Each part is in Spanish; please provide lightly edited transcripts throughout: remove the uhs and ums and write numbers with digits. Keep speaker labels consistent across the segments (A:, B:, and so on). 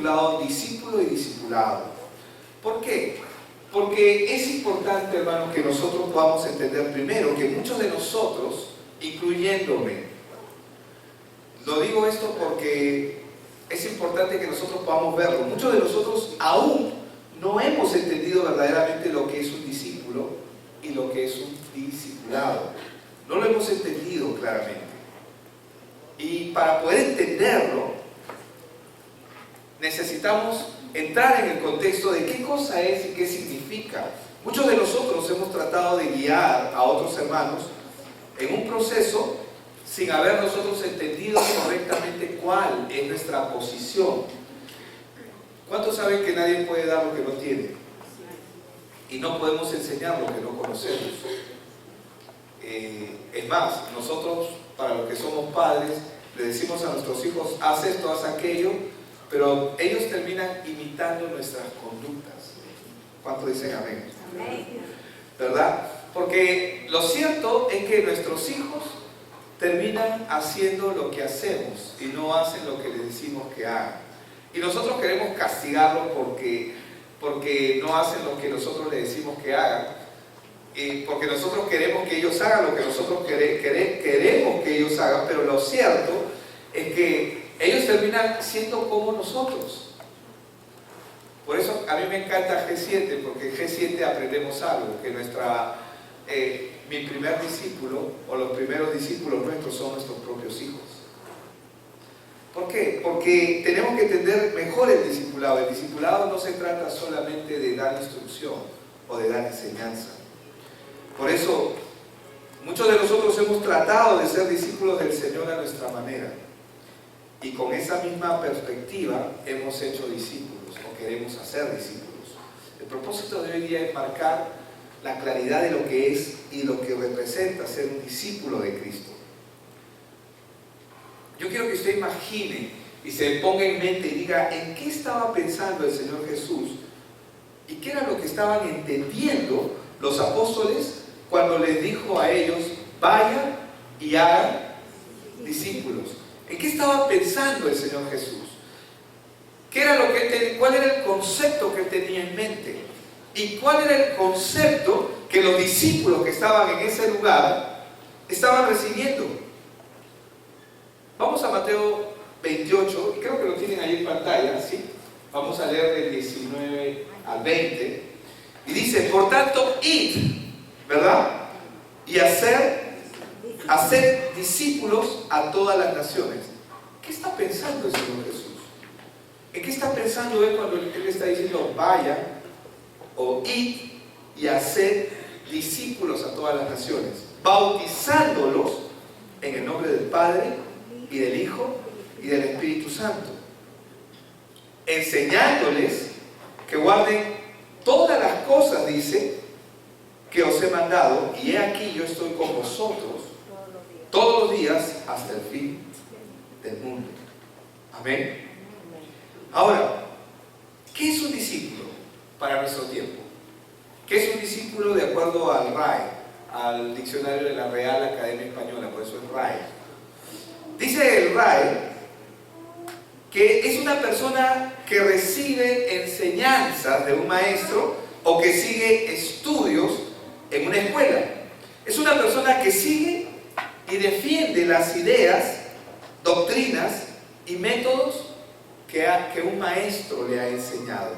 A: titulado Discípulo y Discipulado. ¿Por qué? Porque es importante, hermano, que nosotros podamos entender primero que muchos de nosotros, incluyéndome, lo digo esto porque es importante que nosotros podamos verlo, muchos de nosotros aún no hemos entendido verdaderamente lo que es un discípulo y lo que es un discipulado. No lo hemos entendido claramente. Y para poder entenderlo, necesitamos entrar en el contexto de qué cosa es y qué significa. Muchos de nosotros hemos tratado de guiar a otros hermanos en un proceso sin haber nosotros entendido correctamente cuál es nuestra posición. ¿Cuántos saben que nadie puede dar lo que no tiene? Y no podemos enseñar lo que no conocemos. Es más, nosotros, para los que somos padres, le decimos a nuestros hijos, haz esto, haz aquello, pero ellos terminan imitando nuestras conductas. ¿Cuántos dicen amén? ¿Verdad? Porque lo cierto es que nuestros hijos terminan haciendo lo que hacemos y no hacen lo que les decimos que hagan. Y nosotros queremos castigarlos porque no hacen lo que nosotros les decimos que hagan. Porque nosotros queremos que ellos hagan lo que nosotros queremos que ellos hagan, pero lo cierto es que ellos terminan siendo como nosotros. Por eso a mí me encanta G7, porque en G7 aprendemos algo, que mi primer discípulo, o los primeros discípulos nuestros, son nuestros propios hijos. ¿Por qué? Porque tenemos que entender mejor el discipulado. El discipulado no se trata solamente de dar instrucción o de dar enseñanza. Por eso, muchos de nosotros hemos tratado de ser discípulos del Señor a nuestra manera. Y con esa misma perspectiva hemos hecho discípulos, o queremos hacer discípulos. El propósito de hoy día es marcar la claridad de lo que es y lo que representa ser un discípulo de Cristo. Yo quiero que usted imagine y se ponga en mente y diga en qué estaba pensando el Señor Jesús y qué era lo que estaban entendiendo los apóstoles cuando les dijo a ellos, vayan y hagan discípulos. ¿En qué estaba pensando el Señor Jesús? ¿Cuál era el concepto que él tenía en mente? ¿Y cuál era el concepto que los discípulos que estaban en ese lugar estaban recibiendo? Vamos a Mateo 28, y creo que lo tienen ahí en pantalla, ¿sí? Vamos a leer del 19 al 20. Y dice, por tanto, id, ¿verdad? Y hacer discípulos a todas las naciones. ¿Qué está pensando el Señor Jesús? ¿En qué está pensando él cuando él está diciendo, vayan o id y hacer discípulos a todas las naciones? Bautizándolos en el nombre del Padre y del Hijo y del Espíritu Santo, enseñándoles que guarden todas las cosas, dice, que os he mandado, y he aquí yo estoy con vosotros todos los días hasta el fin del mundo. Amén. Ahora, ¿qué es un discípulo para nuestro tiempo? ¿Qué es un discípulo de acuerdo al RAE, al diccionario de la Real Academia Española? Por eso es RAE. Dice el RAE que es una persona que recibe enseñanzas de un maestro o que sigue estudios en una escuela. Es una persona que sigue y defiende las ideas, doctrinas y métodos que un maestro le ha enseñado.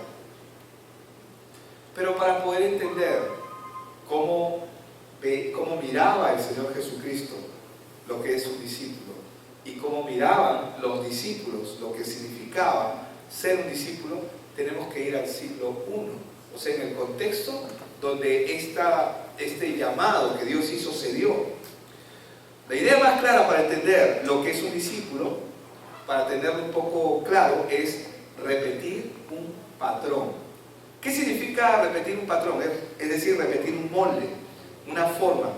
A: Pero para poder entender cómo miraba el Señor Jesucristo lo que es un discípulo y cómo miraban los discípulos lo que significaba ser un discípulo, tenemos que ir al siglo I, o sea, en el contexto donde este llamado que Dios hizo se dio. La idea más clara para entender lo que es un discípulo, para tenerlo un poco claro, es repetir un patrón. ¿Qué significa repetir un patrón? Es decir, repetir un molde, una forma,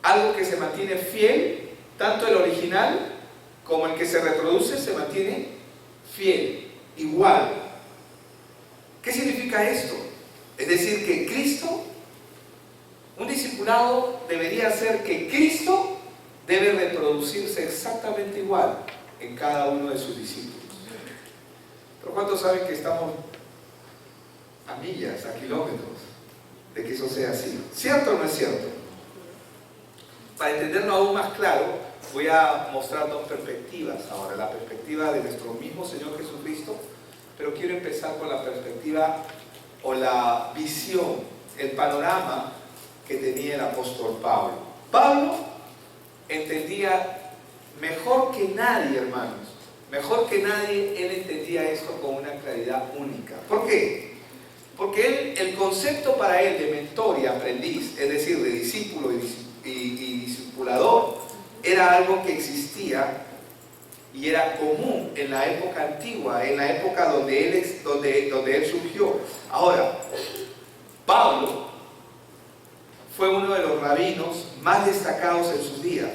A: algo que se mantiene fiel, tanto el original como el que se reproduce se mantiene fiel, igual. ¿Qué significa esto? Es decir, que Cristo, un discipulado debería ser que Cristo debe reproducirse exactamente igual en cada uno de sus discípulos. Pero ¿cuántos saben que estamos a millas, a kilómetros de que eso sea así? ¿Cierto o no es cierto? Para entenderlo aún más claro, voy a mostrar dos perspectivas ahora. La perspectiva de nuestro mismo Señor Jesucristo, pero quiero empezar con la perspectiva o la visión, el panorama que tenía el apóstol Pablo. Pablo entendía mejor que nadie, hermanos, mejor que nadie, él entendía esto con una claridad única. ¿Por qué? Porque el concepto para él de mentor y aprendiz, es decir, de discípulo y discipulador, era algo que existía y era común en la época antigua, en la época donde él surgió. Ahora, Pablo fue uno de los rabinos más destacados en sus días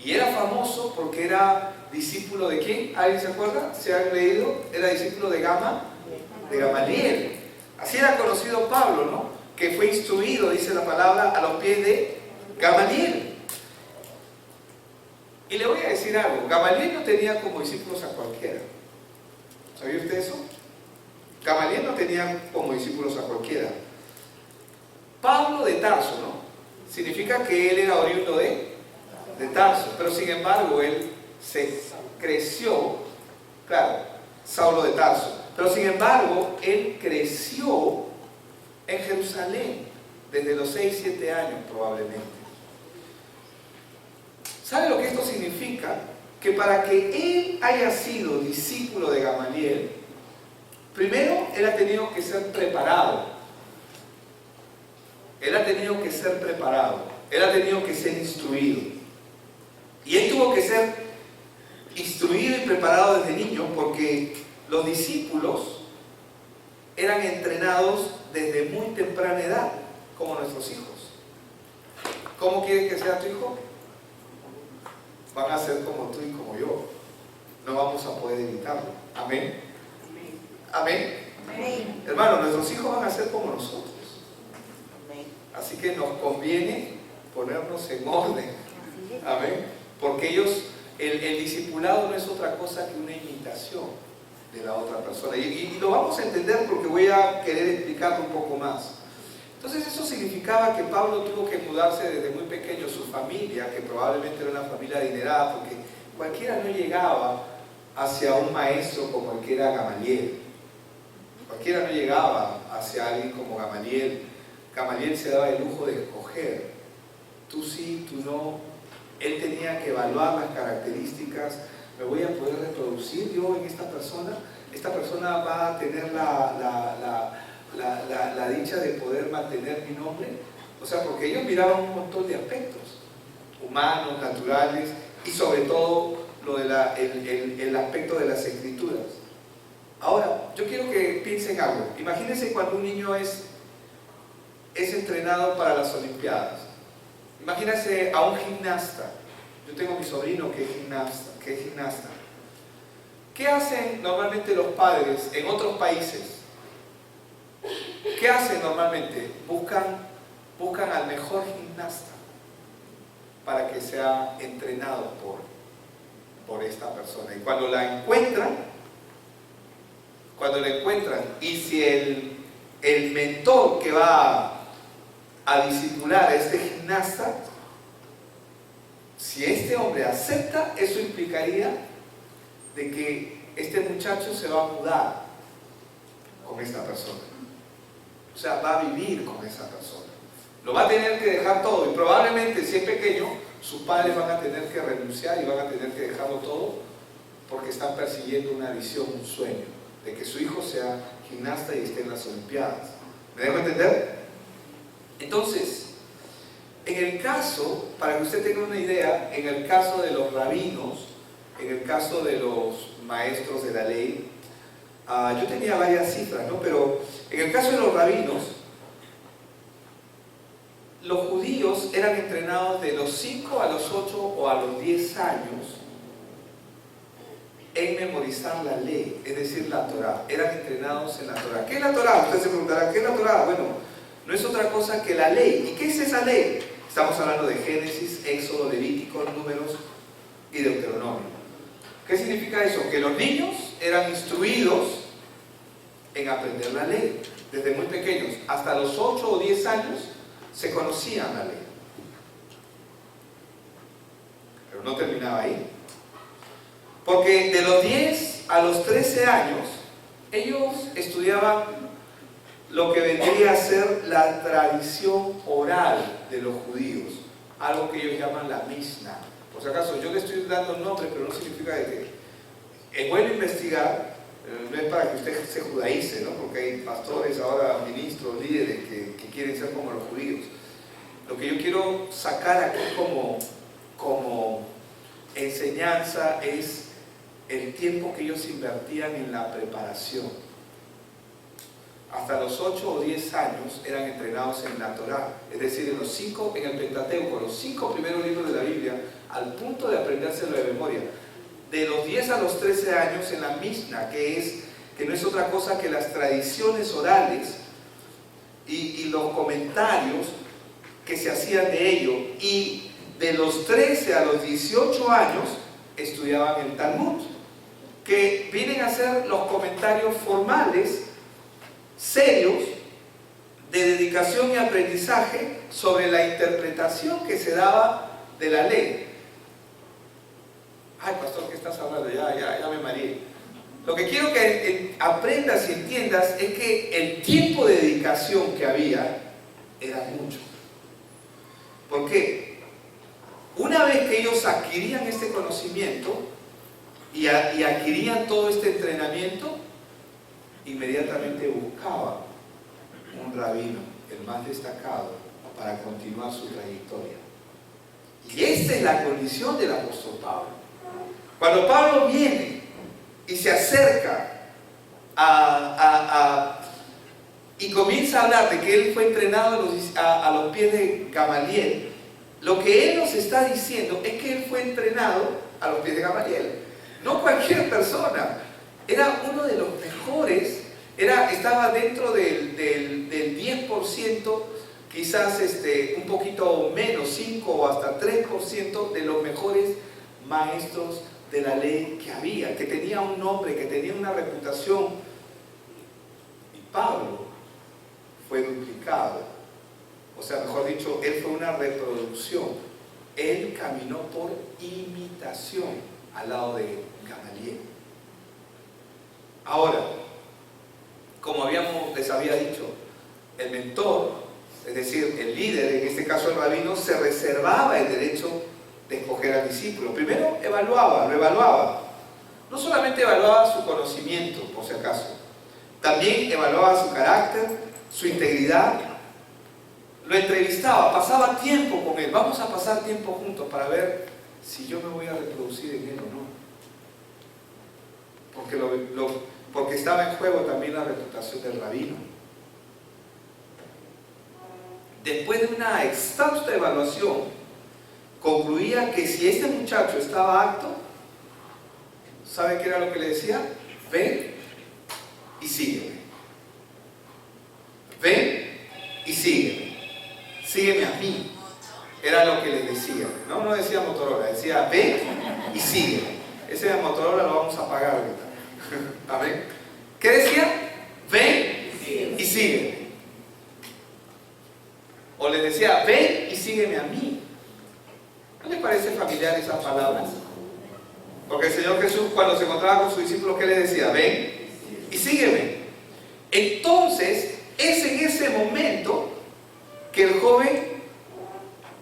A: y era famoso porque era discípulo de ¿quién? ¿Alguien se acuerda? ¿Se han leído? Era discípulo de Gamaliel. Así era conocido Pablo, ¿no? Que fue instruido, dice la palabra, a los pies de Gamaliel. Y le voy a decir algo, Gamaliel no tenía como discípulos a cualquiera. ¿Sabía usted eso? Gamaliel no tenía como discípulos a cualquiera. Pablo de Tarso, ¿no? Significa que él era oriundo de Tarso, pero sin embargo él se creció, claro, Saulo de Tarso, pero sin embargo él creció en Jerusalén desde los 6, 7 años probablemente. ¿Sabe lo que esto significa? Que para que él haya sido discípulo de Gamaliel, primero él ha tenido que ser preparado. Él ha tenido que ser preparado. Él ha tenido que ser instruido. Y él tuvo que ser instruido y preparado desde niño porque los discípulos eran entrenados desde muy temprana edad, como nuestros hijos. ¿Cómo quieres que sea tu hijo? Van a ser como tú y como yo. No vamos a poder evitarlo. Amén. Amén. Amén. Hermano, nuestros hijos van a ser como nosotros. Así que nos conviene ponernos en orden. Amén. Porque ellos, el discipulado no es otra cosa que una imitación de la otra persona. Y lo vamos a entender porque voy a querer explicarlo un poco más. Entonces eso significaba que Pablo tuvo que mudarse desde muy pequeño. Su familia, que probablemente era una familia adinerada, porque cualquiera no llegaba hacia un maestro como el que era Gamaliel. Cualquiera no llegaba hacia alguien como Gamaliel. Gamaliel se daba el lujo de escoger. Tú sí, tú no. Él tenía que evaluar las características. ¿Me voy a poder reproducir yo en esta persona? Esta persona va a tener la dicha de poder mantener mi nombre. O sea, porque ellos miraban un montón de aspectos humanos, naturales y sobre todo el aspecto de las escrituras. Ahora, yo quiero que piensen algo. Imagínense cuando un niño es entrenado para las Olimpiadas. Imagínense a un gimnasta. Yo tengo a mi sobrino que es gimnasta. ¿Qué hacen normalmente los padres en otros países? ¿Qué hacen normalmente? Buscan al mejor gimnasta para que sea entrenado por esta persona. Y cuando la encuentran, y si el mentor que va a discipular a este gimnasta, si este hombre acepta, eso implicaría de que este muchacho se va a mudar con esta persona. O sea, va a vivir con esa persona. Lo va a tener que dejar todo y probablemente si es pequeño, sus padres van a tener que renunciar y van a tener que dejarlo todo porque están persiguiendo una visión, un sueño de que su hijo sea gimnasta y esté en las Olimpiadas. ¿Me dejo entender? Entonces, en el caso, para que usted tenga una idea, en el caso de los rabinos, en el caso de los maestros de la ley, yo tenía varias cifras, ¿no? Pero en el caso de los rabinos, los judíos eran entrenados de los 5 a los 8 o a los 10 años en memorizar la ley, es decir, la Torá. Eran entrenados en la Torá. ¿Qué es la Torá? Usted se preguntará, ¿qué es la Torá? Bueno, no es otra cosa que la ley. ¿Y qué es esa ley? Estamos hablando de Génesis, Éxodo, Levítico, Números y Deuteronomio. ¿Qué significa eso? Que los niños eran instruidos en aprender la ley. Desde muy pequeños, hasta los 8 o 10 años, se conocían la ley. Pero no terminaba ahí. Porque de los 10 a los 13 años, ellos estudiaban lo que vendría a ser la tradición oral de los judíos, algo que ellos llaman la Mishnah. Por si acaso, yo le estoy dando nombre, pero no significa de que es bueno investigar, no es para que usted se judaice, ¿no? Porque hay pastores, ahora ministros, líderes que quieren ser como los judíos. Lo que yo quiero sacar aquí como enseñanza es el tiempo que ellos invertían en la preparación. Hasta los 8 o 10 años eran entrenados en la Torá, es decir, en el Pentateuco, los 5 primeros libros de la Biblia, al punto de aprendérselo de memoria. De los 10 a los 13 años en la Mishnah, que no es otra cosa que las tradiciones orales y los comentarios que se hacían de ello. Y de los 13 a los 18 años estudiaban el Talmud, que vienen a ser los comentarios formales, serios, de dedicación y aprendizaje sobre la interpretación que se daba de la ley. Ay, pastor, ¿qué estás hablando? Ya me mareé. Lo que quiero que aprendas y entiendas es que el tiempo de dedicación que había era mucho. ¿Por qué? Una vez que ellos adquirían este conocimiento y adquirían todo este entrenamiento, inmediatamente buscaban un rabino, el más destacado, para continuar su trayectoria. Y esta es la condición del apóstol Pablo. Cuando Pablo viene y se acerca y comienza a hablar de que él fue entrenado a los pies de Gamaliel, lo que él nos está diciendo es que él fue entrenado a los pies de Gamaliel. No cualquier persona, era uno de los mejores, estaba dentro del 10%, quizás un poquito menos, 5 o hasta 3% de los mejores maestros de la ley que había, que tenía un nombre, que tenía una reputación. Y Pablo fue duplicado, o sea, mejor dicho, él fue una reproducción. Él caminó por imitación al lado de Gamaliel. Ahora, como les había dicho, el mentor, es decir, el líder, en este caso el rabino, se reservaba el derecho de escoger al discípulo. Primero lo evaluaba. No solamente evaluaba su conocimiento, por si acaso, también evaluaba su carácter, su integridad, lo entrevistaba, pasaba tiempo con él. Vamos a pasar tiempo juntos para ver si yo me voy a reproducir en él o no. Porque estaba en juego también la reputación del rabino. Después de una exhausta evaluación, concluía que si este muchacho estaba apto, ¿sabe qué era lo que le decía? Ven y sígueme. Ven y sígueme. Sígueme a mí. Era lo que le decía. No decía Motorola, decía ven y sígueme. Ese de Motorola lo vamos a pagar ahorita. Amén. ¿Qué decía? Ven y sígueme. O le decía, ven y sígueme a mí. ¿No le parece familiar esas palabras? Porque el Señor Jesús, cuando se encontraba con sus discípulos, ¿qué le decía? Ven y sígueme. Entonces, es en ese momento que el joven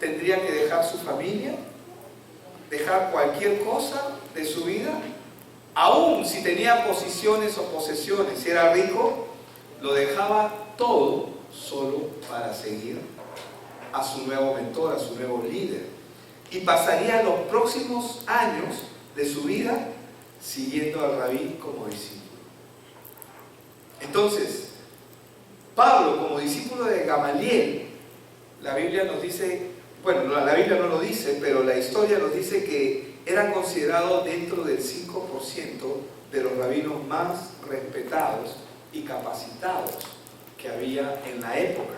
A: tendría que dejar su familia, dejar cualquier cosa de su vida, aún si tenía posiciones o posesiones, si era rico, lo dejaba todo solo para seguir a su nuevo mentor, a su nuevo líder, y pasaría los próximos años de su vida siguiendo al rabí como discípulo. Entonces, Pablo, como discípulo de Gamaliel, la Biblia nos dice, bueno, la Biblia no lo dice, pero la historia nos dice que era considerado dentro del 5% de los rabinos más respetados y capacitados que había en la época.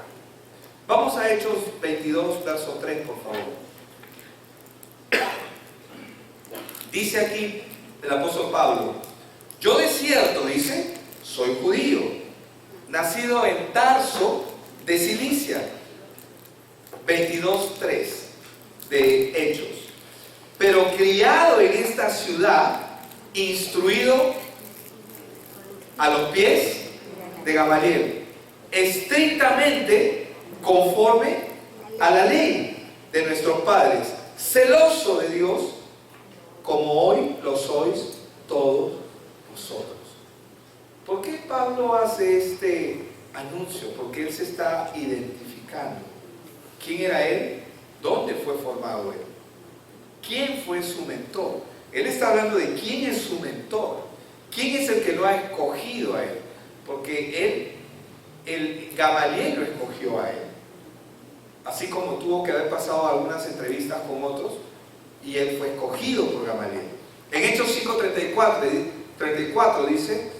A: Vamos a Hechos 22, verso 3, por favor. Dice aquí el apóstol Pablo: Yo de cierto, dice, soy judío, nacido en Tarso de Cilicia. 22:3 de Hechos. Pero criado en esta ciudad, instruido a los pies de Gamaliel, estrictamente conforme a la ley de nuestros padres, celoso de Dios, como hoy lo sois todos vosotros. ¿Por qué Pablo hace este anuncio? Porque él se está identificando. ¿Quién era él? ¿Dónde fue formado él? ¿Quién fue su mentor? Él está hablando de quién es su mentor. ¿Quién es el que lo ha escogido a él? Porque el Gamaliel lo escogió a él. Así como tuvo que haber pasado algunas entrevistas con otros, y él fue escogido por Gamaliel. En Hechos 5:34 dice,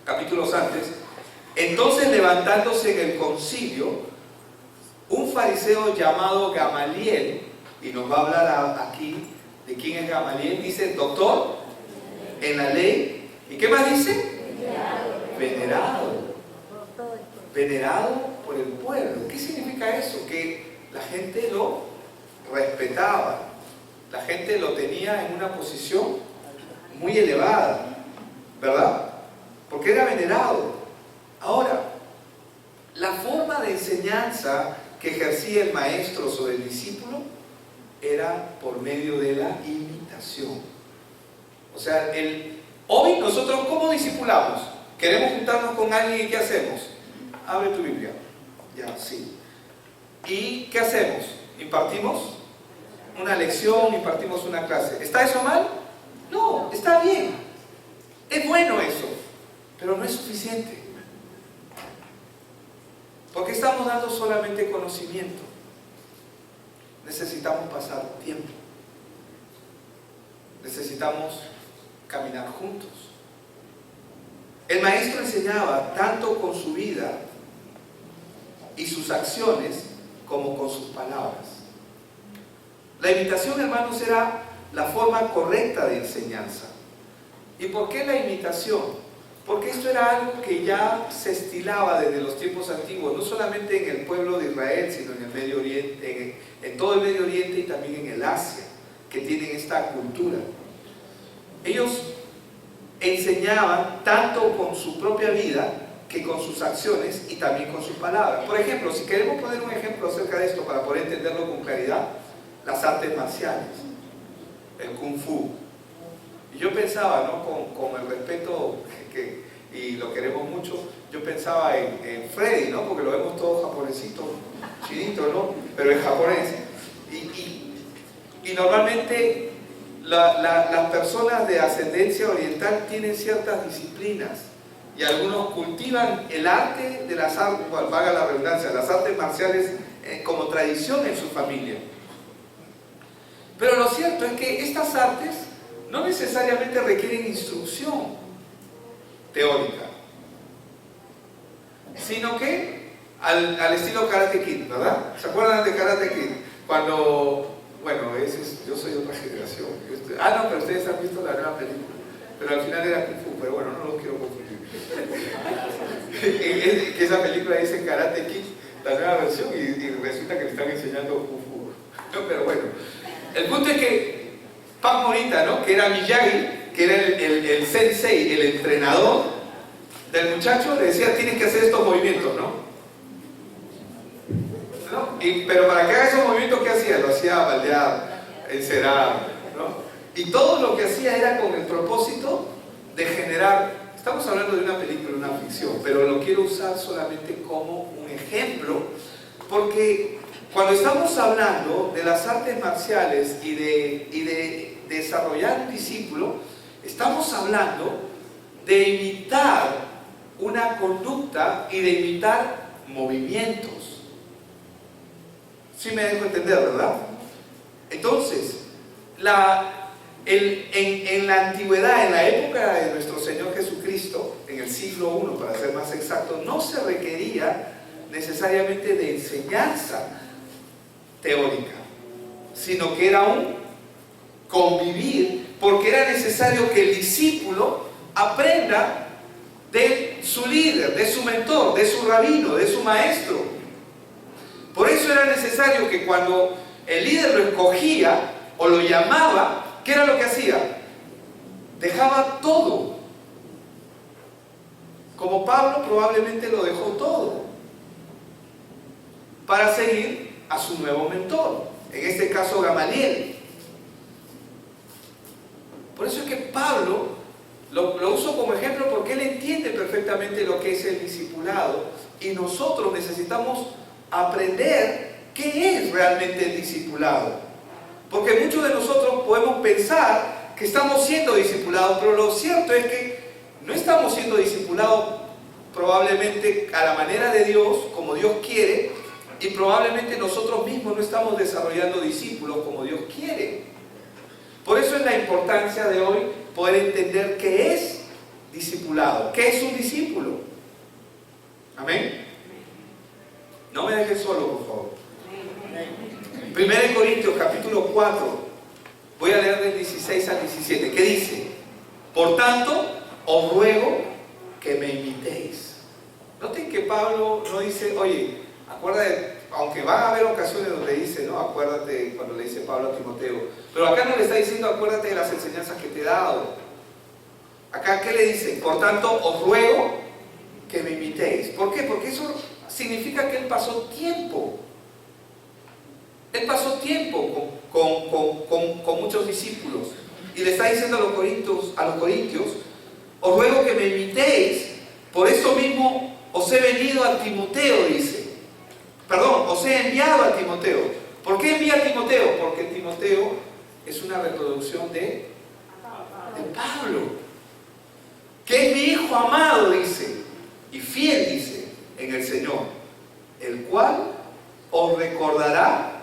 A: capítulos antes, entonces levantándose en el concilio, un fariseo llamado Gamaliel, y nos va a hablar aquí de quién es Gamaliel, dice, doctor en la ley, ¿y qué más dice? Venerado por el pueblo. ¿Qué significa eso? Que la gente lo respetaba, la gente lo tenía en una posición muy elevada, ¿verdad? Porque era venerado. Ahora, la forma de enseñanza que ejercía el maestro sobre el discípulo era por medio de la imitación. O sea, hoy nosotros, ¿cómo discipulamos? Queremos juntarnos con alguien y ¿qué hacemos? Abre tu Biblia. Ya, sí. ¿Y qué hacemos? ¿Impartimos una lección? ¿Impartimos una clase? ¿Está eso mal? No, está bien. Es bueno eso, pero no es suficiente. Porque estamos dando solamente conocimiento. Necesitamos pasar tiempo. Necesitamos caminar juntos. El maestro enseñaba tanto con su vida y sus acciones como con sus palabras. La imitación, hermanos, era la forma correcta de enseñanza. ¿Y por qué la imitación? Porque esto era algo que ya se estilaba desde los tiempos antiguos, no solamente en el pueblo de Israel, sino en el Medio Oriente, en todo el Medio Oriente y también en el Asia, que tienen esta cultura. Ellos enseñaban tanto con su propia vida que con sus acciones y también con sus palabras. Por ejemplo, si queremos poner un ejemplo acerca de esto para poder entenderlo con claridad, las artes marciales, el Kung Fu. Y yo pensaba, ¿no? Con el respeto y lo queremos mucho, yo pensaba en Freddy, ¿no? Porque lo vemos todo japonesito, chinito, ¿no? Pero en japonés. Y normalmente las personas de ascendencia oriental tienen ciertas disciplinas y algunos cultivan el arte de las artes, valga la redundancia, las artes marciales como tradición en su familia. Pero lo cierto es que estas artes no necesariamente requieren instrucción teórica, sino que al estilo Karate Kid, ¿verdad? ¿Se acuerdan de Karate Kid? Cuando, bueno, yo soy de otra generación. No, pero ustedes han visto la nueva película. Pero al final era Kung Fu, pero bueno, no los quiero confundir. Que esa película dice Karate Kid, la nueva versión, y resulta que le están enseñando Kung Fu. No, pero bueno, el punto es que Pak Morita, ¿no? Que era Miyagi, que era el sensei, el entrenador del muchacho, le decía, tienes que hacer estos movimientos, ¿no? Pero para que haga esos movimientos, ¿qué hacía? Lo hacía baldear, encerar, ¿no? Y todo lo que hacía era con el propósito de generar, estamos hablando de una película, una ficción, pero lo quiero usar solamente como un ejemplo, porque cuando estamos hablando de las artes marciales y de desarrollar un discípulo, estamos hablando de imitar una conducta y de imitar movimientos. ¿Sí me dejo entender, verdad? Entonces, en la antigüedad, en la época de nuestro Señor Jesucristo, en el siglo I, para ser más exacto, no se requería necesariamente de enseñanza teórica, sino que era un convivir, porque era necesario que el discípulo aprenda de su líder, de su mentor, de su rabino, de su maestro. Por eso era necesario que cuando el líder lo escogía o lo llamaba, ¿qué era lo que hacía? Dejaba todo. Como Pablo probablemente lo dejó todo para seguir a su nuevo mentor, en este caso Gamaliel. Por eso es que Pablo lo uso como ejemplo, porque él entiende perfectamente lo que es el discipulado, y nosotros necesitamos aprender qué es realmente el discipulado. Porque muchos de nosotros podemos pensar que estamos siendo discipulados, pero lo cierto es que no estamos siendo discipulados probablemente a la manera de Dios, como Dios quiere, y probablemente nosotros mismos no estamos desarrollando discípulos como Dios quiere. Por eso es la importancia de hoy poder entender qué es discipulado, qué es un discípulo. Amén. No me dejes solo, por favor. 1 Corintios capítulo 4, voy a leer del 16 al 17, ¿qué dice? Por tanto, os ruego que me imitéis. Noten que Pablo no dice, oye, acuérdate, aunque van a haber ocasiones donde dice, no, acuérdate, cuando le dice Pablo a Timoteo, pero acá no le está diciendo, acuérdate de las enseñanzas que te he dado. Acá, ¿qué le dice? Por tanto, os ruego que me imitéis. ¿Por qué? Porque eso significa que él pasó tiempo. Él pasó tiempo con muchos discípulos. Y le está diciendo a los corintios, os ruego que me imitéis, por eso mismo os he venido a Timoteo, dice. Perdón, os he enviado a Timoteo. ¿Por qué envía a Timoteo? Porque Timoteo es una reproducción de Pablo, que es mi hijo amado, dice, y fiel, dice, en el Señor, el cual os recordará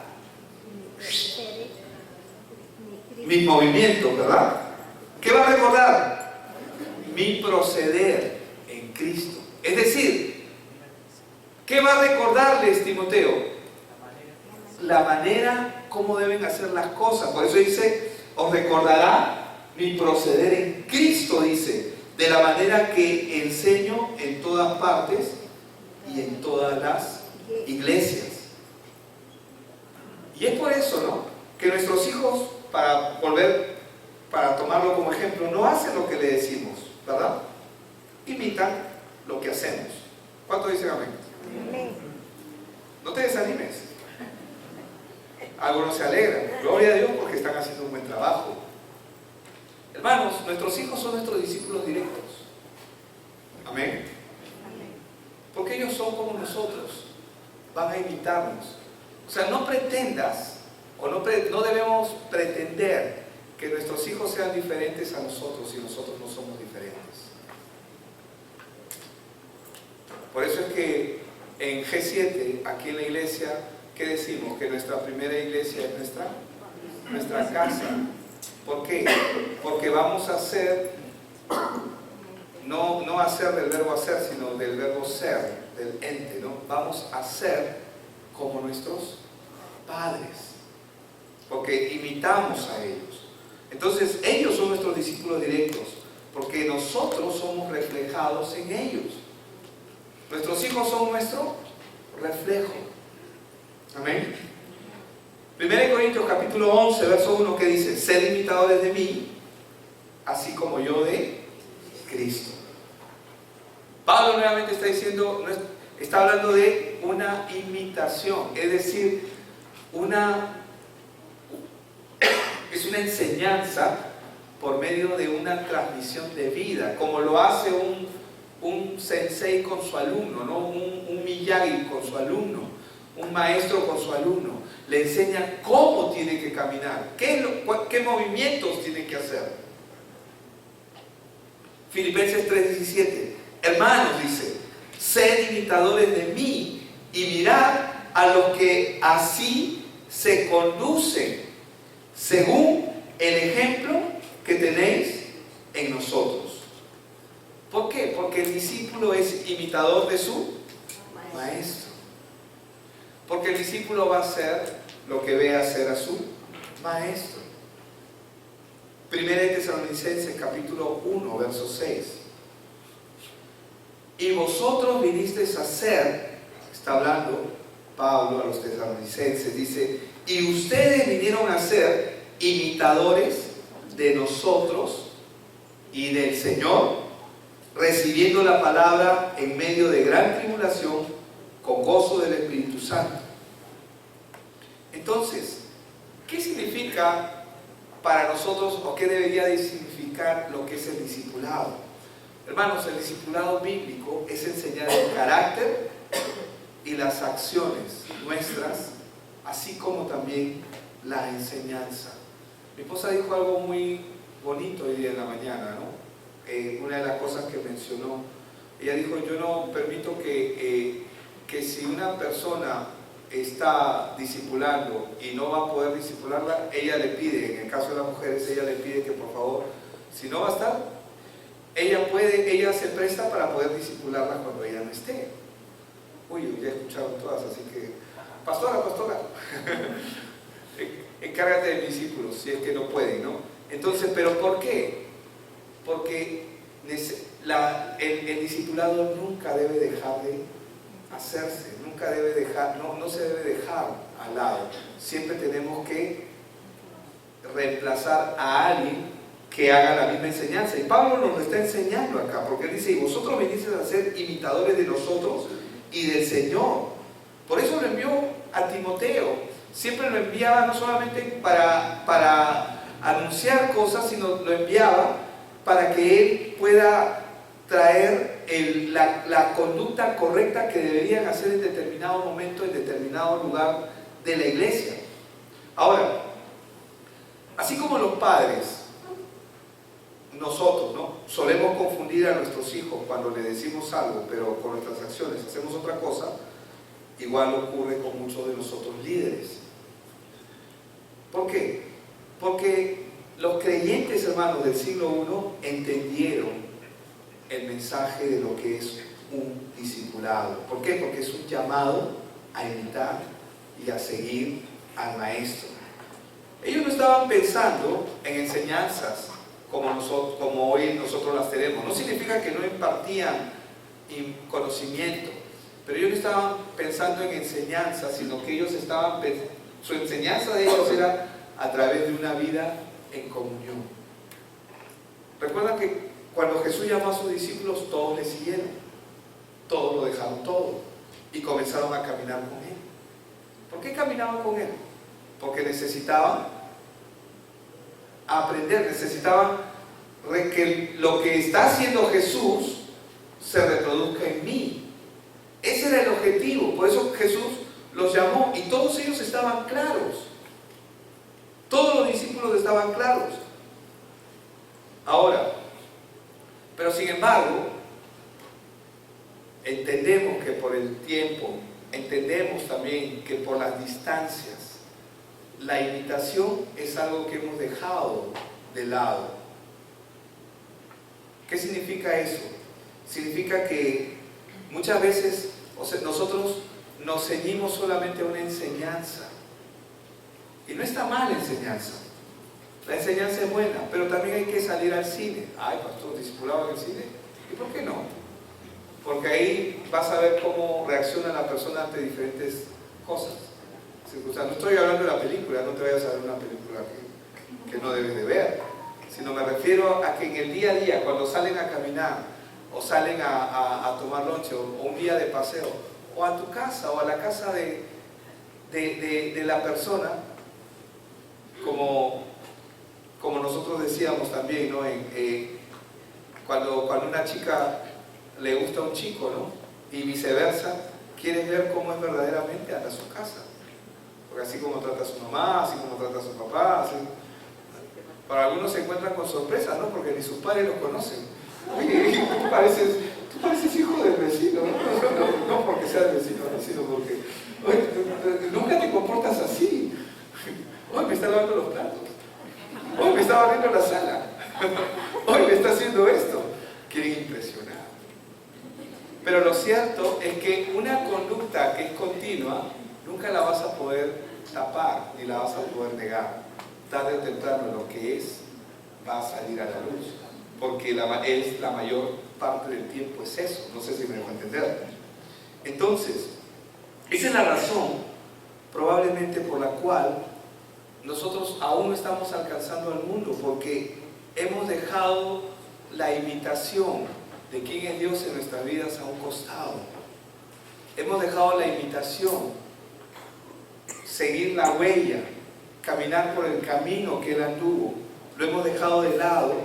A: mis movimientos, ¿verdad? ¿Qué va a recordar? Mi proceder en Cristo. Es decir, ¿qué va a recordarles Timoteo? La manera como deben hacer las cosas. Por eso dice, os recordará mi proceder en Cristo, dice, de la manera que enseño en todas partes y en todas las iglesias. Y es por eso, ¿no?, que nuestros hijos, para tomarlo como ejemplo, no hacen lo que le decimos, ¿verdad? Imitan lo que hacemos. ¿Cuánto dicen amén? No te desanimes. Algunos se alegran. Gloria a Dios porque están haciendo un buen trabajo. Hermanos, nuestros hijos son nuestros discípulos directos. Amén. Porque ellos son como nosotros. Van a imitarnos. O sea, no pretendas, o no debemos pretender que nuestros hijos sean diferentes a nosotros si nosotros no somos diferentes. Por eso es que en G7, aquí en la iglesia, ¿qué decimos? Que nuestra primera iglesia es nuestra casa. ¿Por qué? Porque vamos a hacer, no hacer del verbo hacer, sino del verbo ser, del ente, ¿no? Vamos a ser como nuestros padres, porque imitamos a ellos. Entonces ellos son nuestros discípulos directos, porque nosotros somos reflejados en ellos. Nuestros hijos son nuestro reflejo. Amén. 1 Corintios capítulo 11, verso 1, que dice, sed imitadores de mí, así como yo de Cristo. Pablo nuevamente está diciendo, está hablando de una imitación, es decir, es una enseñanza por medio de una transmisión de vida, como lo hace un sensei con su alumno, ¿no? un Miyagi con su alumno, un maestro con su alumno. Le enseña cómo tiene que caminar, qué movimientos tiene que hacer. Filipenses 3:17, hermanos, dice, sed imitadores de mí y mirad a los que así se conducen según el ejemplo que tenéis en nosotros. ¿Por qué? Porque el discípulo es imitador de su maestro. Porque el discípulo va a hacer lo que ve hacer a su maestro. Primera de Tesalonicenses, capítulo 1, verso 6. Y vosotros vinisteis a ser, está hablando Pablo a los tesalonicenses, dice, y ustedes vinieron a ser imitadores de nosotros y del Señor, recibiendo la palabra en medio de gran tribulación, con gozo del Espíritu Santo. Entonces, ¿qué significa para nosotros o qué debería de significar lo que es el discipulado? Hermanos, el discipulado bíblico es enseñar el carácter y las acciones nuestras, así como también la enseñanza. Mi esposa dijo algo muy bonito hoy día en la mañana, ¿no? Una de las cosas que mencionó, ella dijo, yo no permito que si una persona está discipulando y no va a poder discipularla, ella le pide, en el caso de las mujeres, ella le pide que por favor, si no va a estar, ella se presta para poder discipularla cuando ella no esté. Uy, ya escucharon todas, así que, pastora, encárgate de mis discípulos, si es que no pueden, ¿no? Entonces, ¿pero por qué? Porque el discipulado nunca debe dejar de hacerse, nunca debe dejar, no se debe dejar al lado. Siempre tenemos que reemplazar a alguien que haga la misma enseñanza. Y Pablo nos lo está enseñando acá, porque él dice, y vosotros vinisteis a ser imitadores de nosotros y del Señor. Por eso lo envió a Timoteo. Siempre lo enviaba no solamente para anunciar cosas, sino lo enviaba para que él pueda traer la conducta correcta que deberían hacer en determinado momento, en determinado lugar de la iglesia. Ahora, así como los padres, nosotros, ¿no?, solemos confundir a nuestros hijos cuando le decimos algo, pero con nuestras acciones hacemos otra cosa, igual ocurre con muchos de nosotros líderes. ¿Por qué? Porque los creyentes, hermanos, del siglo I entendieron el mensaje de lo que es un discipulado. ¿Por qué? Porque es un llamado a imitar y a seguir al maestro. Ellos no estaban pensando en enseñanzas como hoy nosotros las tenemos. No significa que no impartían conocimiento, pero ellos no estaban pensando en enseñanza, sino que ellos su enseñanza de ellos era a través de una vida en comunión. Recuerda que cuando Jesús llamó a sus discípulos, todos le siguieron, todos lo dejaron todo y comenzaron a caminar con él. ¿Por qué caminaban con él? Porque necesitaban aprender, necesitaban que lo que está haciendo Jesús se reproduzca en mí. Ese era el objetivo. Por eso Jesús los llamó y todos ellos estaban claros. Todos los discípulos estaban claros. Ahora, pero sin embargo, entendemos que por el tiempo, entendemos también que por las distancias, la imitación es algo que hemos dejado de lado. ¿Qué significa eso? Significa que muchas veces nosotros nos ceñimos solamente a una enseñanza. Y no está mal la enseñanza. La enseñanza es buena, pero también hay que salir al cine. Ay, pastor, discipulado en el cine. ¿Y por qué no? Porque ahí vas a ver cómo reacciona la persona ante diferentes cosas. No estoy hablando de la película, no te vayas a ver una película que no debes de ver, sino me refiero a que en el día a día, cuando salen a caminar, o salen a tomar lonche, o un día de paseo, o a tu casa, o a la casa de la persona, como nosotros decíamos también, ¿no? Cuando una chica le gusta a un chico, ¿no?, y viceversa, quieres ver cómo es verdaderamente ante su casa. Porque así como trata a su mamá, así como trata a su papá, así. Para algunos se encuentran con sorpresa, ¿no?, porque ni sus padres los conocen. Oye, tú pareces hijo del vecino, ¿no? No porque sea del vecino, sino porque, oye, nunca te comportas así. Hoy me está lavando los platos. Hoy me está barriendo la sala. Hoy me está haciendo esto. Quieren impresionar. Pero lo cierto es que una conducta que es continua, nunca la vas a poder tapar, ni la vas a poder negar. Tarde o temprano lo que es va a salir a la luz, porque es la mayor parte del tiempo es eso. No sé si me dejo entender. Entonces, esa es la razón probablemente por la cual nosotros aún no estamos alcanzando al mundo, porque hemos dejado la imitación de quién es Dios en nuestras vidas a un costado. Hemos dejado la imitación, seguir la huella, caminar por el camino que Él anduvo. Lo hemos dejado de lado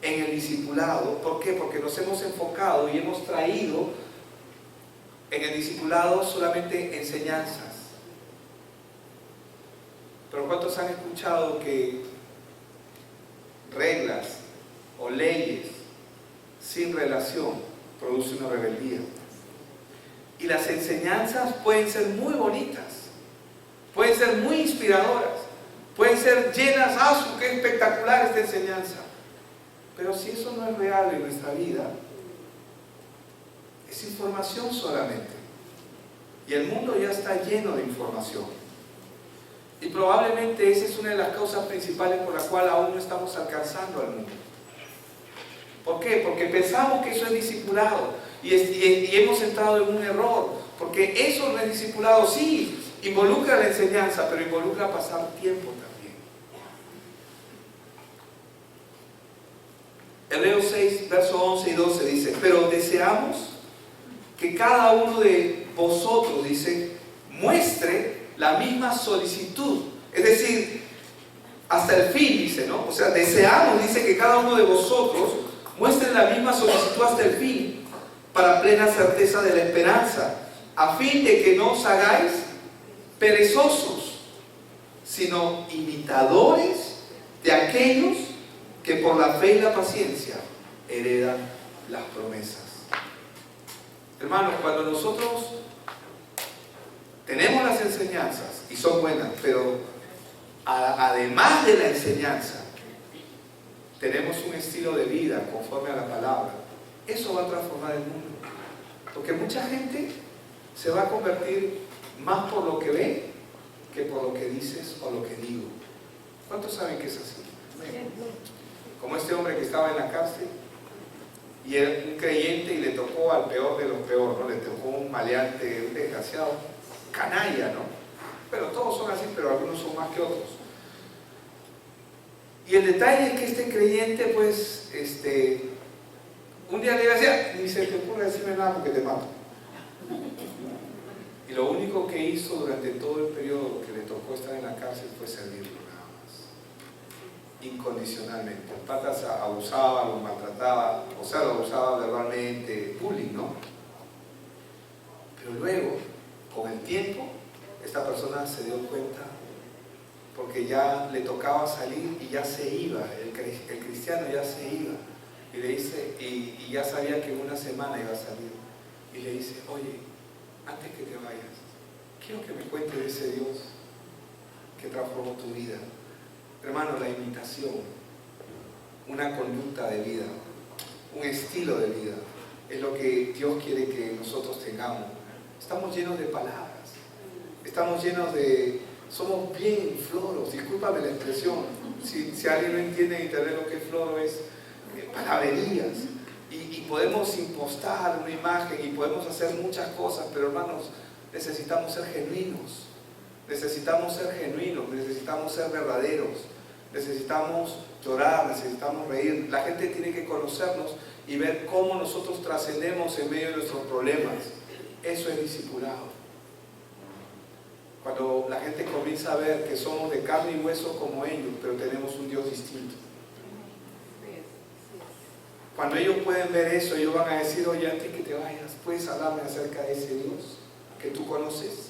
A: en el discipulado. ¿Por qué? Porque nos hemos enfocado y hemos traído en el discipulado solamente enseñanzas. Pero ¿cuántos han escuchado que reglas o leyes sin relación producen una rebeldía? Y las enseñanzas pueden ser muy bonitas, pueden ser muy inspiradoras, pueden ser llenas, ¡ah, qué espectacular esta enseñanza! Pero si eso no es real en nuestra vida, es información solamente. Y el mundo ya está lleno de información. Y probablemente esa es una de las causas principales por la cual aún no estamos alcanzando al mundo. ¿Por qué? Porque pensamos que eso es discipulado y hemos entrado en un error. Porque eso no es discipulado. Sí, involucra la enseñanza, pero involucra pasar tiempo también. Hebreos 6, versos 11 y 12 dice: pero deseamos que cada uno de vosotros, dice, muestre la misma solicitud. Es decir, hasta el fin, dice, ¿no? O sea, deseamos, dice, que cada uno de vosotros muestre la misma solicitud hasta el fin, para plena certeza de la esperanza, a fin de que no os hagáis perezosos, sino imitadores de aquellos que por la fe y la paciencia heredan las promesas. Hermanos, cuando nosotros tenemos las enseñanzas y son buenas, pero además de la enseñanza tenemos un estilo de vida conforme a la palabra, eso va a transformar el mundo. Porque mucha gente se va a convertir más por lo que ve que por lo que dices o lo que digo. ¿Cuántos saben que es así? Como este hombre que estaba en la cárcel y era un creyente y le tocó al peor de los peores, ¿no? Le tocó un maleante, un desgraciado, canalla, ¿no? Pero todos son así, pero algunos son más que otros. Y el detalle es que este creyente, pues, un día le decía: ni se te ocurre decirme nada porque te mato. Y lo único que hizo durante todo el periodo que le tocó estar en la cárcel fue servirlo nada más, incondicionalmente. El patas abusaba, lo maltrataba, o sea, lo abusaba verbalmente, bullying, ¿no? Pero luego, con el tiempo, esta persona se dio cuenta, porque ya le tocaba salir y ya se iba, el cristiano ya se iba, y le dice, y ya sabía que en una semana iba a salir, y le dice: oye, antes que te vayas, quiero que me cuentes de ese Dios que transformó tu vida. Hermano, la imitación, una conducta de vida, un estilo de vida, es lo que Dios quiere que nosotros tengamos. Estamos llenos de palabras, estamos llenos de... somos bien floros, discúlpame la expresión, si alguien no entiende en internet lo que es floro, es palabrerías, y podemos impostar una imagen y podemos hacer muchas cosas, pero hermanos, necesitamos ser genuinos, necesitamos ser verdaderos, necesitamos llorar, necesitamos reír. La gente tiene que conocernos y ver cómo nosotros trascendemos en medio de nuestros problemas. Eso es discipulado. Cuando la gente comienza a ver que somos de carne y hueso como ellos, pero tenemos un Dios distinto. Cuando ellos pueden ver eso, ellos van a decir: oye, antes que te vayas, ¿puedes hablarme acerca de ese Dios que tú conoces?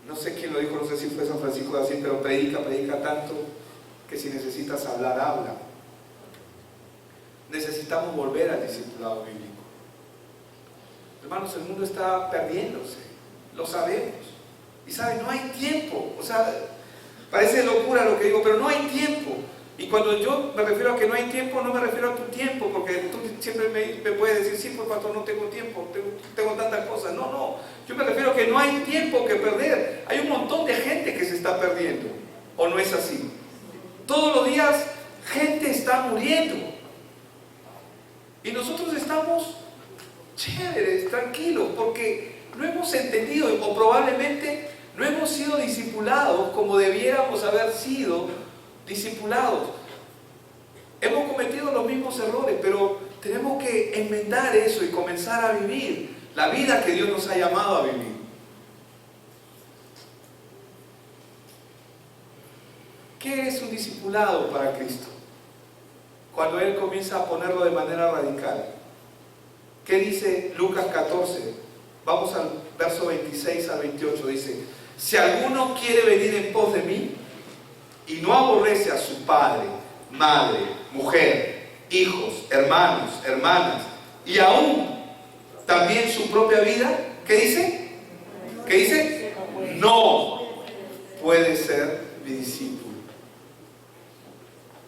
A: No sé quién lo dijo, no sé si fue San Francisco de Asís, pero predica tanto que si necesitas hablar, habla. Necesitamos volver al discipulado bíblico. Hermanos, el mundo está perdiéndose, lo sabemos. Y saben, no hay tiempo. O sea, parece locura lo que digo, pero no hay tiempo. Y cuando yo me refiero a que no hay tiempo, no me refiero a tu tiempo, porque tú siempre me puedes decir: sí, pues pastor, no tengo tiempo, tengo tantas cosas. No, yo me refiero a que no hay tiempo que perder. Hay un montón de gente que se está perdiendo. ¿O no es así? Todos los días gente está muriendo. Y nosotros estamos chéveres, tranquilos, porque no hemos entendido o probablemente no hemos sido discipulados como debiéramos haber sido discipulados. Hemos cometido los mismos errores, pero tenemos que enmendar eso y comenzar a vivir la vida que Dios nos ha llamado a vivir. ¿Qué es un discipulado para Cristo? Cuando Él comienza a ponerlo de manera radical. ¿Qué dice Lucas 14? Vamos al verso 26 al 28. Dice: si alguno quiere venir en pos de mí y no aborrece a su padre, madre, mujer, hijos, hermanos, hermanas y aún también su propia vida, ¿qué dice? ¿Qué dice? No puede ser mi discípulo.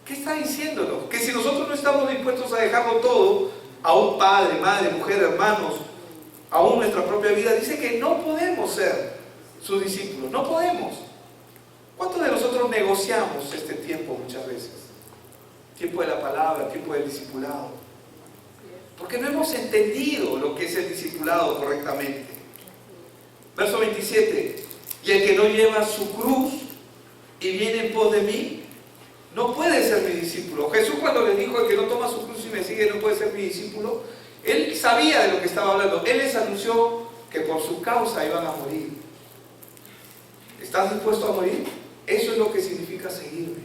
A: ¿Qué está diciéndonos? Que si nosotros no estamos dispuestos a dejarlo todo, a un padre, madre, mujer, hermanos, aún nuestra propia vida, dice que no podemos ser sus discípulos. No podemos. ¿Cuántos de nosotros negociamos este tiempo muchas veces? Tiempo de la palabra, tiempo del discipulado. Porque no hemos entendido lo que es el discipulado correctamente. Verso 27. Y el que no lleva su cruz y viene en pos de mí, no puede ser mi discípulo. Jesús, cuando les dijo: el que no toma su cruz y me sigue no puede ser mi discípulo, Él sabía de lo que estaba hablando. Él les anunció que por su causa iban a morir. ¿Estás dispuesto a morir? Eso es lo que significa seguirme.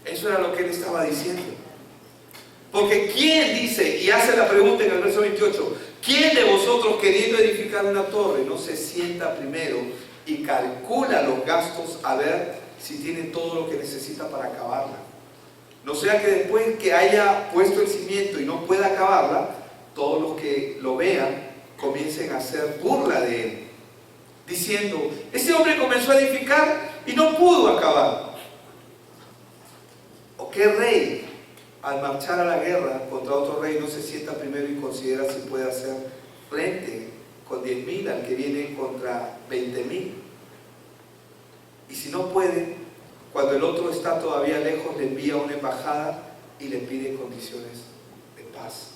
A: Eso era lo que Él estaba diciendo. Porque ¿quién dice, y hace la pregunta en el verso 28, quién de vosotros, queriendo edificar una torre, no se sienta primero y calcula los gastos a ver si tiene todo lo que necesita para acabarla? No sea que después que haya puesto el cimiento y no pueda acabarla, todos los que lo vean comiencen a hacer burla de él, diciendo: ese hombre comenzó a edificar y no pudo acabar. ¿O qué rey, al marchar a la guerra contra otro rey, no se sienta primero y considera si puede hacer frente con 10.000 al que viene contra 20.000? Y si no puede, cuando el otro está todavía lejos, le envía una embajada y le pide condiciones de paz.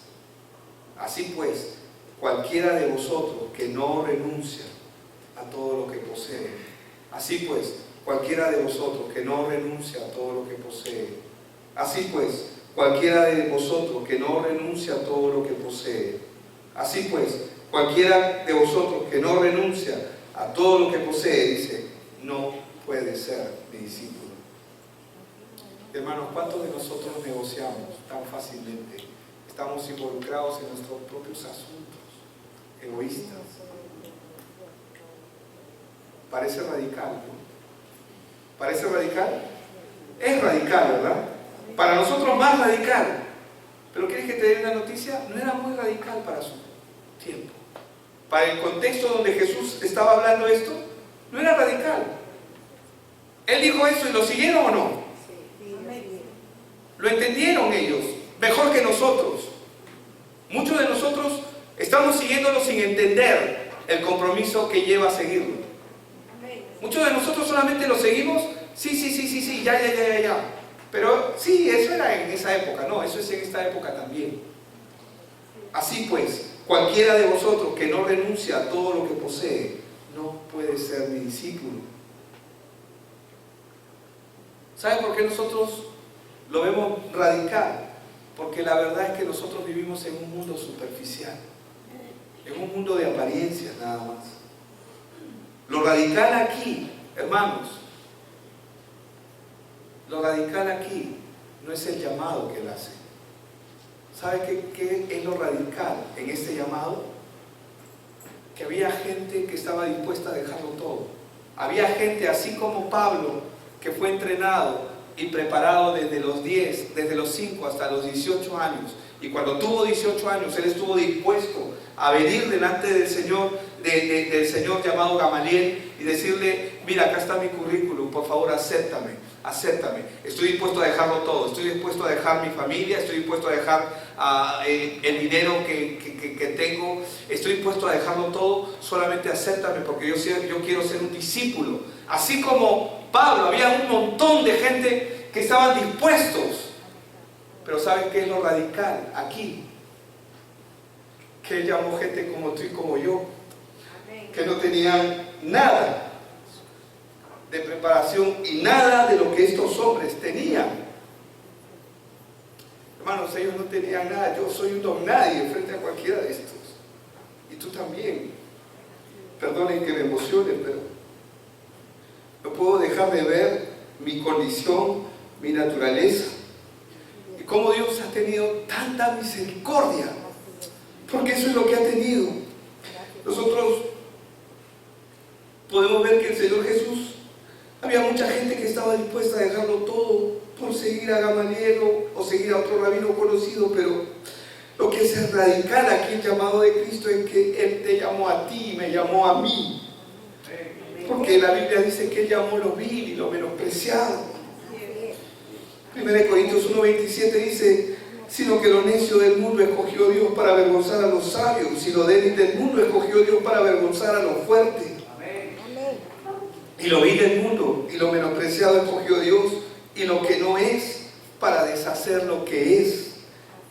A: Así pues, cualquiera de vosotros que no renuncia a todo lo que posee, así pues, cualquiera de vosotros que no renuncia a todo lo que posee, así pues, cualquiera de vosotros que no renuncia a todo lo que posee, así pues, cualquiera de vosotros que no renuncia a todo lo que posee, dice, no puede ser mi discípulo. Hermanos, ¿cuántos de nosotros negociamos tan fácilmente? Estamos involucrados en nuestros propios asuntos, egoístas. Parece radical, ¿no? ¿Parece radical? Es radical, ¿verdad? Para nosotros más radical. Pero ¿quieres que te dé una noticia? No era muy radical para su tiempo. Para el contexto donde Jesús estaba hablando esto, no era radical. Él dijo eso y lo siguieron o no. Lo entendieron ellos, mejor que nosotros. Muchos de nosotros estamos siguiéndolo sin entender el compromiso que lleva a seguirlo. Muchos de nosotros solamente lo seguimos, sí, ya. Pero sí, eso era en esa época, no, eso es en esta época también. Así pues, cualquiera de vosotros que no renuncia a todo lo que posee, no puede ser mi discípulo. ¿Saben por qué nosotros lo vemos radical? Porque la verdad es que nosotros vivimos en un mundo superficial, en un mundo de apariencias nada más. Lo radical aquí, hermanos, lo radical aquí no es el llamado que Él hace. ¿Sabe qué es lo radical en este llamado? Que había gente que estaba dispuesta a dejarlo todo. Había gente, así como Pablo, que fue entrenado y preparado desde los 10, desde los 5 hasta los 18 años. Y cuando tuvo 18 años, él estuvo dispuesto a venir delante del Señor, del Señor llamado Gamaliel, y decirle: mira, acá está mi currículum, por favor acéptame. Estoy dispuesto a dejarlo todo, estoy dispuesto a dejar mi familia, estoy dispuesto a dejar el dinero que tengo, estoy dispuesto a dejarlo todo, solamente acéptame porque yo quiero ser un discípulo. Así como Pablo, había un montón de gente que estaban dispuestos. Pero ¿saben qué es lo radical aquí? Que él llamó gente como tú y como yo, que no tenían nada de preparación y nada de lo que estos hombres tenían. Hermanos, ellos no tenían nada. Yo soy un don nadie frente a cualquiera de estos. Y tú también. Perdonen que me emocione, pero no puedo dejar de ver mi condición, mi naturaleza. Y cómo Dios ha tenido tanta misericordia. Porque eso es lo que ha tenido. Nosotros podemos ver que el Señor Jesús, había mucha gente que estaba dispuesta a dejarlo todo por seguir a Gamaliel o seguir a otro rabino conocido, pero lo que es radical aquí, el llamado de Cristo, es que Él te llamó a ti y me llamó a mí. Porque la Biblia dice que Él llamó lo vil y lo menospreciado. 1 Corintios 1:27 dice: sino que lo necio del mundo escogió Dios para avergonzar a los sabios, y lo débil del mundo escogió Dios para avergonzar a los fuertes. Y lo vil del mundo y lo menospreciado escogió Dios, y lo que no es, para deshacer lo que es,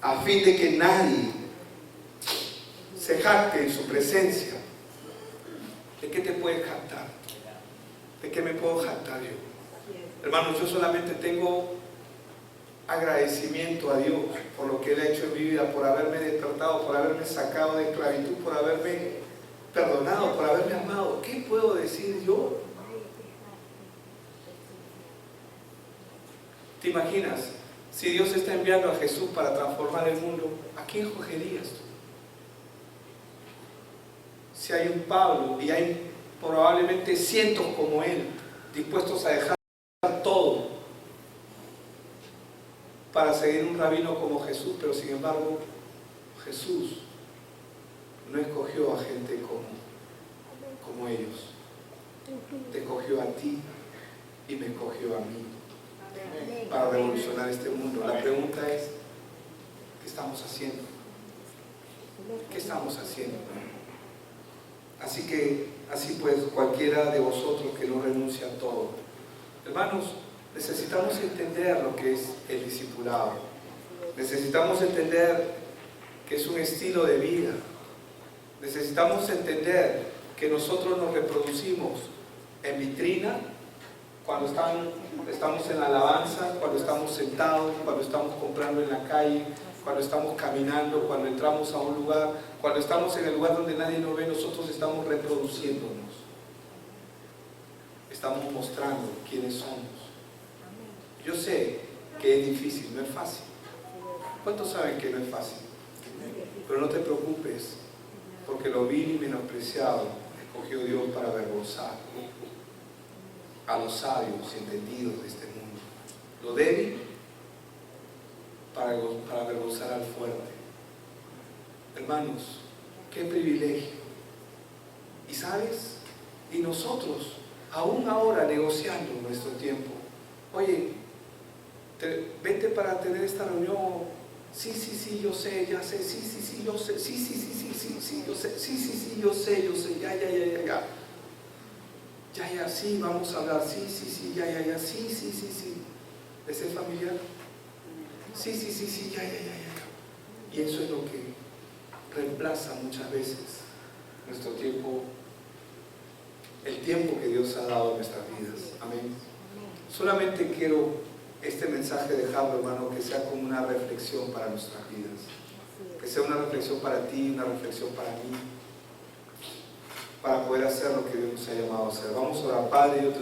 A: a fin de que nadie se jacte en su presencia. ¿De qué te puedes jactar? ¿De qué me puedo jactar yo? Hermanos, yo solamente tengo agradecimiento a Dios por lo que Él ha hecho en mi vida, por haberme despertado, por haberme sacado de esclavitud, por haberme perdonado, por haberme amado. ¿Qué puedo decir yo? ¿Te imaginas? Si Dios está enviando a Jesús para transformar el mundo, ¿a quién escogerías tú? Si hay un Pablo y hay probablemente cientos como él, dispuestos a dejar todo para seguir un rabino como Jesús, pero sin embargo Jesús no escogió a gente como ellos. Te escogió a ti y me escogió a mí para revolucionar este mundo. La pregunta es: ¿qué estamos haciendo? ¿Qué estamos haciendo? Así pues, cualquiera de vosotros que no renuncia a todo. Hermanos, necesitamos entender lo que es el discipulado. Necesitamos entender que es un estilo de vida. Necesitamos entender que nosotros nos reproducimos en vitrina, cuando estamos en la alabanza, cuando estamos sentados, cuando estamos comprando en la calle, cuando estamos caminando, cuando entramos a un lugar, cuando estamos en el lugar donde nadie nos ve. Nosotros estamos reproduciéndonos. Estamos mostrando quiénes somos. Yo sé que es difícil, no es fácil. ¿Cuántos saben que no es fácil? Pero no te preocupes, porque lo vil y menospreciado escogió Dios para avergonzar a los sabios y entendidos de este mundo. Lo débil para avergonzar al fuerte. Hermanos, qué privilegio. ¿Y sabes? Y nosotros, aún ahora negociando nuestro tiempo, oye, vente para tener esta reunión. Sí, yo sé, ya sé, sí, yo sé, sí, yo sé, sí, yo sé, ya, sí, vamos a hablar, sí, ya, sí. ¿Es el familiar? Sí, ya. Y eso es lo que reemplaza muchas veces nuestro tiempo, el tiempo que Dios ha dado en nuestras vidas. Amén. Solamente quiero este mensaje dejarlo, hermano, que sea como una reflexión para nuestras vidas. Que sea una reflexión para ti, una reflexión para mí, para poder hacer lo que Dios nos ha llamado a hacer. Vamos a orar. Padre, yo te